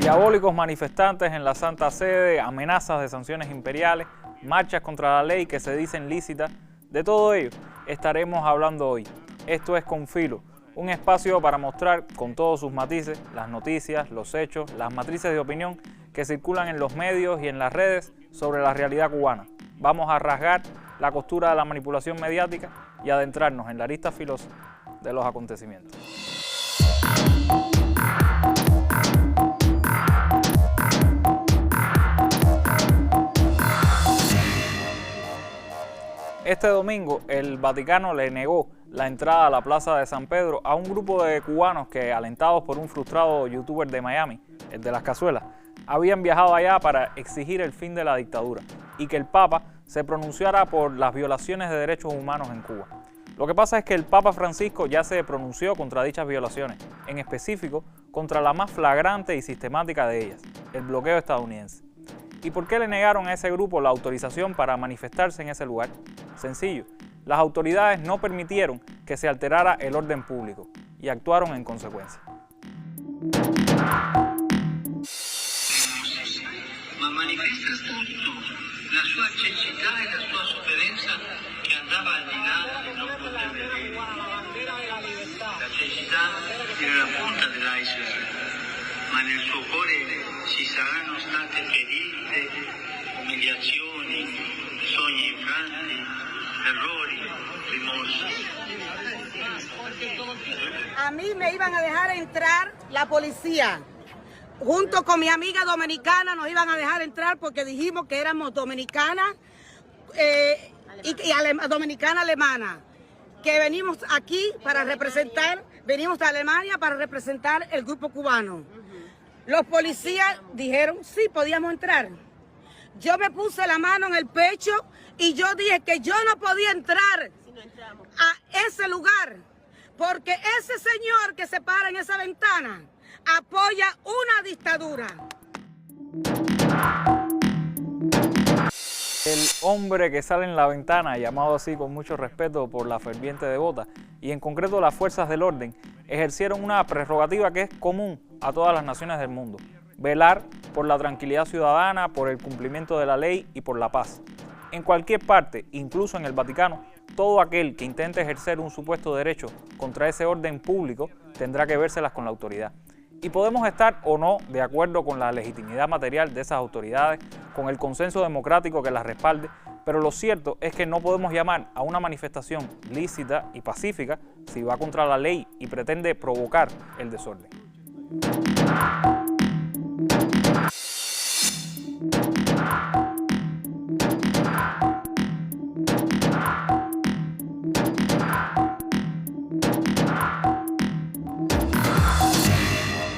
Diabólicos manifestantes en la Santa Sede, amenazas de sanciones imperiales, marchas contra la ley que se dicen lícitas. De todo ello estaremos hablando hoy. Esto es Con Filo, un espacio para mostrar con todos sus matices las noticias, los hechos, las matrices de opinión que circulan en los medios y en las redes sobre la realidad cubana. Vamos a rasgar la costura de la manipulación mediática y adentrarnos en la arista filosa de los acontecimientos. Este domingo el Vaticano le negó la entrada a la Plaza de San Pedro a un grupo de cubanos que, alentados por un frustrado youtuber de Miami, el de las cazuelas, habían viajado allá para exigir el fin de la dictadura y que el Papa se pronunciara por las violaciones de derechos humanos en Cuba. Lo que pasa es que el Papa Francisco ya se pronunció contra dichas violaciones, en específico contra la más flagrante y sistemática de ellas, el bloqueo estadounidense. ¿Y por qué le negaron a ese grupo la autorización para manifestarse en ese lugar? Sencillo, las autoridades no permitieron que se alterara el orden público y actuaron en consecuencia. Ma manifesta tutto la sua cecità e la sua sofferenza che andava al di là del non poter vedere. La cecità era la punta dell'iceberg, ma nel suo cuore ci saranno state ferite, umiliazioni, sogni infranti, errori, rimorsi. A mí me iban a dejar entrar la policía. Junto con mi amiga dominicana nos iban a dejar entrar porque dijimos que éramos dominicanas dominicana alemana, que venimos aquí para representar, venimos de Alemania para representar el grupo cubano. Los policías dijeron sí, podíamos entrar. Yo me puse la mano en el pecho y yo dije que yo no podía entrar a ese lugar porque ese señor que se para en esa ventana apoya una dictadura. El hombre que sale en la ventana, llamado así con mucho respeto por la ferviente devota, y en concreto las fuerzas del orden, ejercieron una prerrogativa que es común a todas las naciones del mundo: velar por la tranquilidad ciudadana, por el cumplimiento de la ley y por la paz. En cualquier parte, incluso en el Vaticano, todo aquel que intente ejercer un supuesto derecho contra ese orden público tendrá que vérselas con la autoridad. Y podemos estar o no de acuerdo con la legitimidad material de esas autoridades, con el consenso democrático que las respalde, pero lo cierto es que no podemos llamar a una manifestación lícita y pacífica si va contra la ley y pretende provocar el desorden.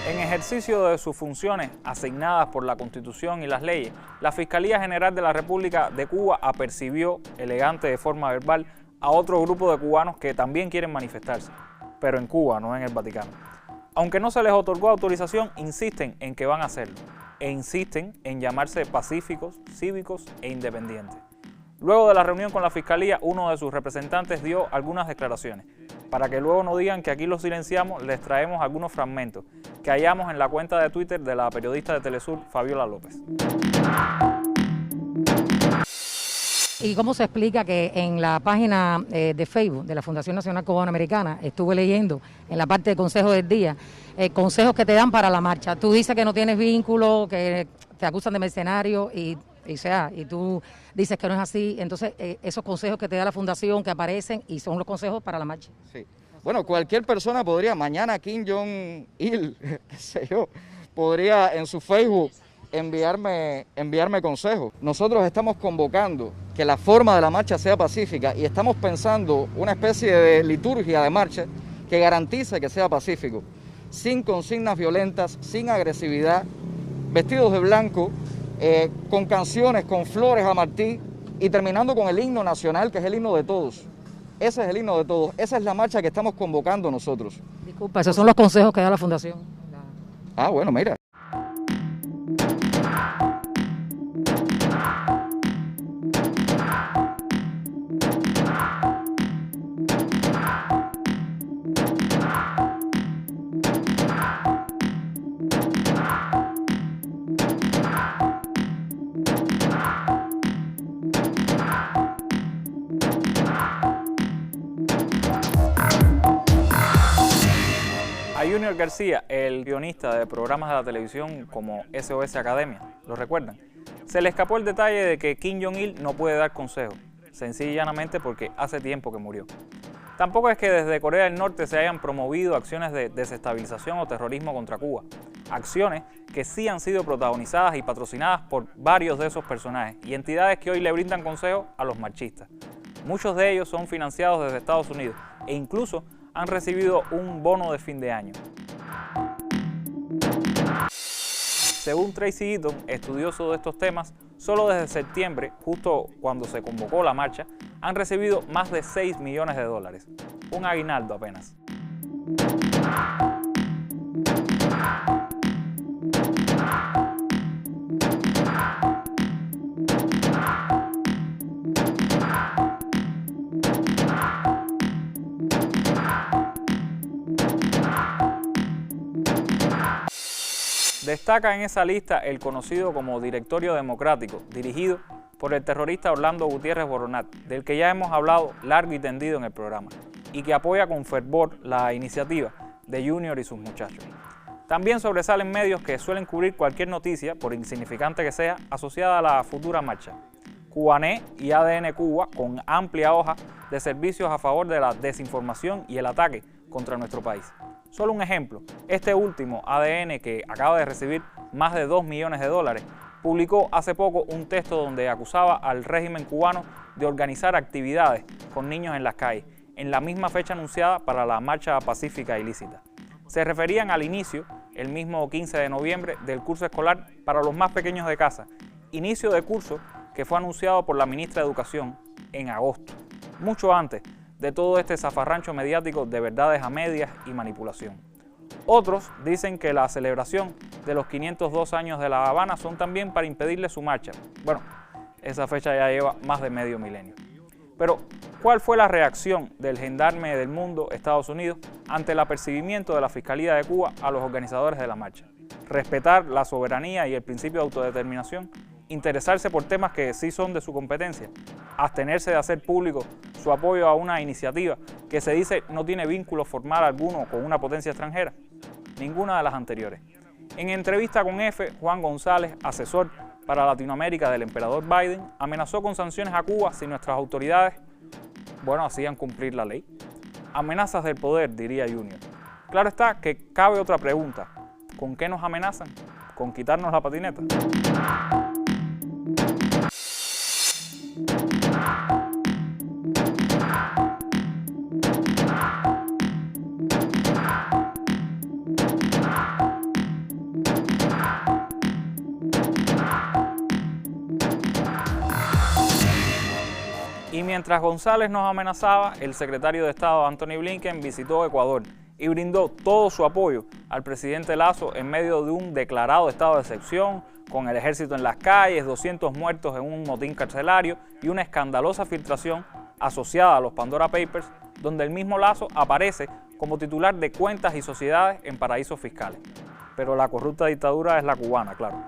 En ejercicio de sus funciones asignadas por la Constitución y las leyes, la Fiscalía General de la República de Cuba apercibió, elegante de forma verbal, a otro grupo de cubanos que también quieren manifestarse, pero en Cuba, no en el Vaticano. Aunque no se les otorgó autorización, insisten en que van a hacerlo, e insisten en llamarse pacíficos, cívicos e independientes. Luego de la reunión con la Fiscalía, uno de sus representantes dio algunas declaraciones. Para que luego no digan que aquí los silenciamos, les traemos algunos fragmentos que hallamos en la cuenta de Twitter de la periodista de Telesur, Fabiola López. ¿Y cómo se explica que en la página de Facebook de la Fundación Nacional Cubano-Americana estuve leyendo en la parte de consejos del día, consejos que te dan para la marcha? Tú dices que no tienes vínculo, que te acusan de mercenario y tú dices que no es así. Entonces, esos consejos que te da la fundación, que aparecen y son los consejos para la marcha. Sí. Bueno, cualquier persona podría, mañana Kim Jong-il, qué sé yo, podría en su Facebook enviarme consejos. Nosotros estamos convocando que la forma de la marcha sea pacífica y estamos pensando una especie de liturgia de marcha que garantice que sea pacífico, sin consignas violentas, sin agresividad, vestidos de blanco, con canciones, con flores a martí y terminando con el himno nacional, que es el himno de todos. Ese es el himno de todos. Esa es la marcha que estamos convocando nosotros. Disculpa, esos son los consejos que da la Fundación. Ah, bueno, mira. Junior García, el guionista de programas de la televisión como SOS Academia, ¿lo recuerdan? Se le escapó el detalle de que Kim Jong-il no puede dar consejos, sencilla y llanamente porque hace tiempo que murió. Tampoco es que desde Corea del Norte se hayan promovido acciones de desestabilización o terrorismo contra Cuba, acciones que sí han sido protagonizadas y patrocinadas por varios de esos personajes y entidades que hoy le brindan consejos a los marchistas. Muchos de ellos son financiados desde Estados Unidos e incluso han recibido un bono de fin de año. Según Tracy Eaton, estudioso de estos temas, solo desde septiembre, justo cuando se convocó la marcha, han recibido más de $6 millones, un aguinaldo apenas. Destaca en esa lista el conocido como Directorio Democrático, dirigido por el terrorista Orlando Gutiérrez Boronat, del que ya hemos hablado largo y tendido en el programa, y que apoya con fervor la iniciativa de Junior y sus muchachos. También sobresalen medios que suelen cubrir cualquier noticia, por insignificante que sea, asociada a la futura marcha. Cubanet y ADN Cuba, con amplia hoja de servicios a favor de la desinformación y el ataque contra nuestro país. Solo un ejemplo, este último, ADN, que acaba de recibir más de $2 millones, publicó hace poco un texto donde acusaba al régimen cubano de organizar actividades con niños en las calles, en la misma fecha anunciada para la marcha pacífica ilícita. Se referían al inicio, el mismo 15 de noviembre, del curso escolar para los más pequeños de casa, inicio de curso que fue anunciado por la ministra de Educación en agosto, mucho antes de todo este zafarrancho mediático de verdades a medias y manipulación. Otros dicen que la celebración de los 502 años de La Habana son también para impedirle su marcha. Bueno, esa fecha ya lleva más de medio milenio. Pero, ¿cuál fue la reacción del gendarme del mundo, Estados Unidos, ante el apercibimiento de la Fiscalía de Cuba a los organizadores de la marcha? Respetar la soberanía y el principio de autodeterminación, interesarse por temas que sí son de su competencia, abstenerse de hacer público su apoyo a una iniciativa que se dice no tiene vínculo formal alguno con una potencia extranjera. Ninguna de las anteriores. En entrevista con EFE, Juan González, asesor para Latinoamérica del emperador Biden, amenazó con sanciones a Cuba si nuestras autoridades, hacían cumplir la ley. Amenazas del poder, diría Junior. Claro está que cabe otra pregunta. ¿Con qué nos amenazan? ¿Con quitarnos la patineta? Y mientras González nos amenazaba, el secretario de Estado Antony Blinken visitó Ecuador y brindó todo su apoyo al presidente Lasso en medio de un declarado estado de excepción, con el ejército en las calles, 200 muertos en un motín carcelario y una escandalosa filtración asociada a los Pandora Papers, donde el mismo Lasso aparece como titular de cuentas y sociedades en paraísos fiscales. Pero la corrupta dictadura es la cubana, claro.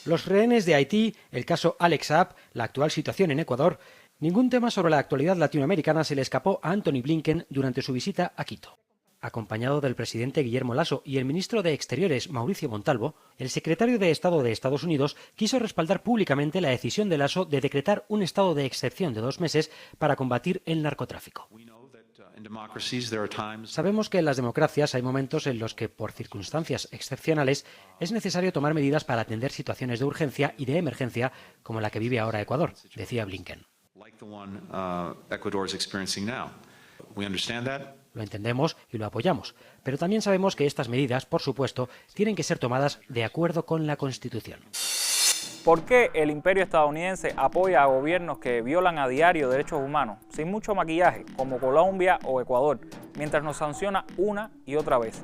Los rehenes de Haití, el caso Alex Saab, la actual situación en Ecuador, ningún tema sobre la actualidad latinoamericana se le escapó a Antony Blinken durante su visita a Quito. Acompañado del presidente Guillermo Lasso y el ministro de Exteriores Mauricio Montalvo, el secretario de Estado de Estados Unidos quiso respaldar públicamente la decisión de Lasso de decretar un estado de excepción de 2 meses para combatir el narcotráfico. Sabemos que en las democracias hay momentos en los que, por circunstancias excepcionales, es necesario tomar medidas para atender situaciones de urgencia y de emergencia como la que vive ahora Ecuador, decía Blinken. Lo entendemos y lo apoyamos, pero también sabemos que estas medidas, por supuesto, tienen que ser tomadas de acuerdo con la Constitución. ¿Por qué el imperio estadounidense apoya a gobiernos que violan a diario derechos humanos, sin mucho maquillaje, como Colombia o Ecuador, mientras nos sanciona una y otra vez?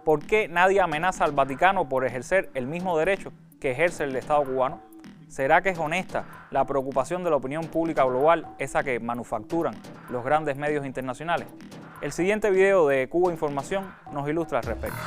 ¿Por qué nadie amenaza al Vaticano por ejercer el mismo derecho que ejerce el Estado cubano? ¿Será que es honesta la preocupación de la opinión pública global, esa que manufacturan los grandes medios internacionales? El siguiente video de Cuba Información nos ilustra al respecto.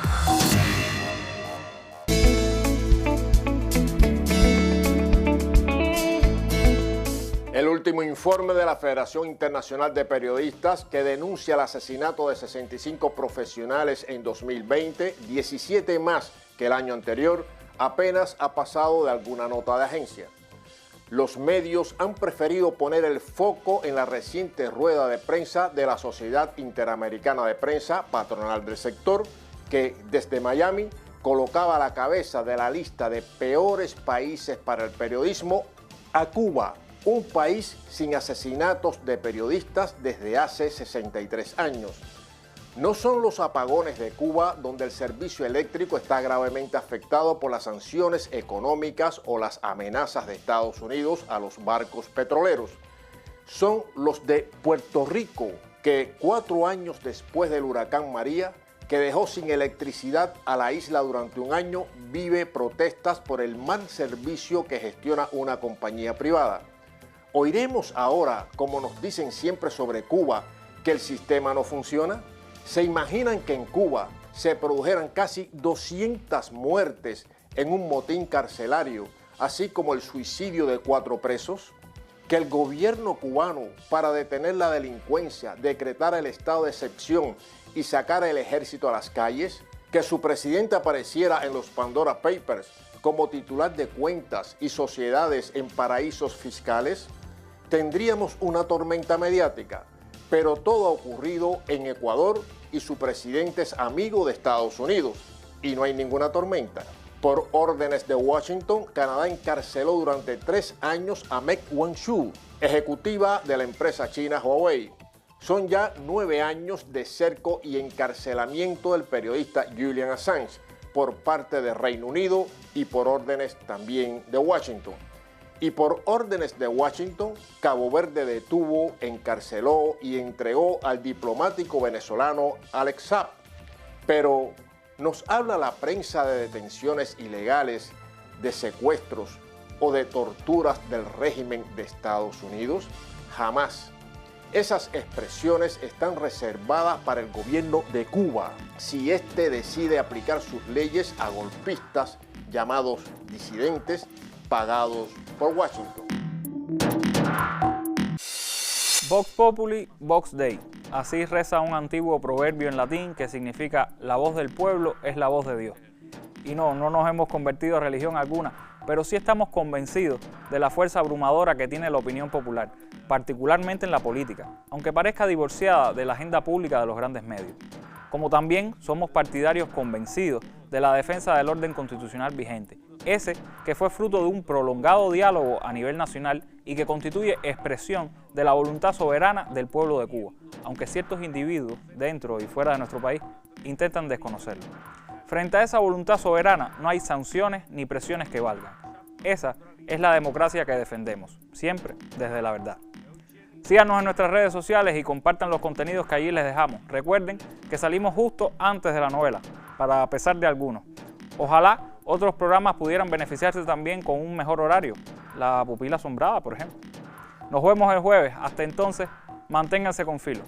El último último informe de la Federación Internacional de Periodistas, que denuncia el asesinato de 65 profesionales en 2020, 17 más que el año anterior, apenas ha pasado de alguna nota de agencia. Los medios han preferido poner el foco en la reciente rueda de prensa de la Sociedad Interamericana de Prensa, patronal del sector, que desde Miami colocaba a la cabeza de la lista de peores países para el periodismo a Cuba, un país sin asesinatos de periodistas desde hace 63 años. No son los apagones de Cuba, donde el servicio eléctrico está gravemente afectado por las sanciones económicas o las amenazas de Estados Unidos a los barcos petroleros. Son los de Puerto Rico, que 4 años después del huracán María, que dejó sin electricidad a la isla durante un año, vive protestas por el mal servicio que gestiona una compañía privada. ¿Oiremos ahora, como nos dicen siempre sobre Cuba, que el sistema no funciona? ¿Se imaginan que en Cuba se produjeran casi 200 muertes en un motín carcelario, así como el suicidio de 4 presos? ¿Que el gobierno cubano, para detener la delincuencia, decretara el estado de excepción y sacara el ejército a las calles? ¿Que su presidente apareciera en los Pandora Papers como titular de cuentas y sociedades en paraísos fiscales? Tendríamos una tormenta mediática. Pero todo ha ocurrido en Ecuador y su presidente es amigo de Estados Unidos y no hay ninguna tormenta. Por órdenes de Washington, Canadá encarceló durante 3 años a Meng Wanzhou, ejecutiva de la empresa china Huawei. Son ya 9 años de cerco y encarcelamiento del periodista Julian Assange por parte del Reino Unido y por órdenes también de Washington. Y por órdenes de Washington, Cabo Verde detuvo, encarceló y entregó al diplomático venezolano Alex Saab. Pero, ¿nos habla la prensa de detenciones ilegales, de secuestros o de torturas del régimen de Estados Unidos? Jamás. Esas expresiones están reservadas para el gobierno de Cuba, si éste decide aplicar sus leyes a golpistas llamados disidentes, pagados por Washington. Vox Populi, Vox Dei. Así reza un antiguo proverbio en latín que significa la voz del pueblo es la voz de Dios. Y no nos hemos convertido a religión alguna, pero sí estamos convencidos de la fuerza abrumadora que tiene la opinión popular, particularmente en la política, aunque parezca divorciada de la agenda pública de los grandes medios. Como también somos partidarios convencidos de la defensa del orden constitucional vigente, ese que fue fruto de un prolongado diálogo a nivel nacional y que constituye expresión de la voluntad soberana del pueblo de Cuba, aunque ciertos individuos dentro y fuera de nuestro país intentan desconocerlo. Frente a esa voluntad soberana no hay sanciones ni presiones que valgan. Esa es la democracia que defendemos, siempre desde la verdad. Síganos en nuestras redes sociales y compartan los contenidos que allí les dejamos. Recuerden que salimos justo antes de la novela, para pesar de algunos. Ojalá otros programas pudieran beneficiarse también con un mejor horario, La Pupila Asombrada, por ejemplo. Nos vemos el jueves. Hasta entonces, manténganse con filo.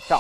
Chao.